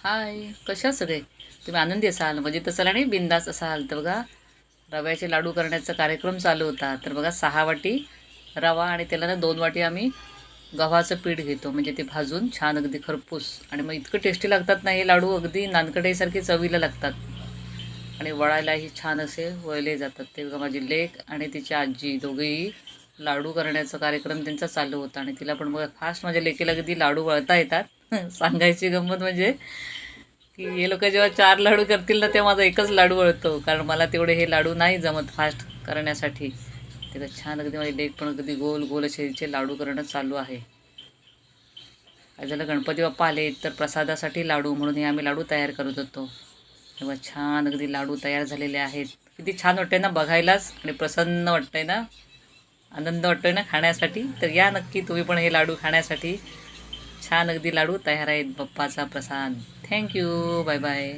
हाय, कशा सगळे? तुम्ही आनंदी असाल, मजेत असाल आणि बिंदास असाल. तर बघा, रव्याचे लाडू करण्याचा कार्यक्रम चालू होता. तर बघा, 6 वाटी रवा आणि त्याला ना 2 वाटी आम्ही गव्हाचं पीठ घेतो. म्हणजे ते भाजून छान अगदी खरपूस आणि मग इतकं टेस्टी लागतात ना हे लाडू, अगदी नानकटाईसारखे चवीला लागतात आणि वळायलाही छान असे वळले जातात. ते बघा, माझी लेक आणि तिची आजी दोघेही लाडू करण्याचा कार्यक्रम त्यांचा चालू होता आणि तिला पण बघा फास्ट माझ्या लेकीला अगदी लाडू वळता येतात. सांगायची गंमत म्हणजे की हे लोक जेव्हा 4 लाडू करतील ना तेव्हा माझा एकच लाडू वळतो, कारण मला तेवढे हे लाडू नाही जमत फास्ट करण्यासाठी. ते छान अगदी माझी लेक पण अगदी गोल गोल असे हिचे लाडू करणं चालू आहे. काय झालं, गणपती बाप्पा आले तर प्रसादासाठी लाडू म्हणून हे आम्ही लाडू तयार करत होतो. तेव्हा छान अगदी लाडू तयार झालेले आहेत. किती छान वाटतंय ना बघायलाच आणि प्रसन्न वाटतंय ना, आनंद वाटतोय ना खाण्यासाठी. तर या नक्की तुम्ही पण हे लाडू खाण्यासाठी. छान अगदी लाडू तयार आहेत, बाप्पाचा प्रसाद. Thank you, bye bye.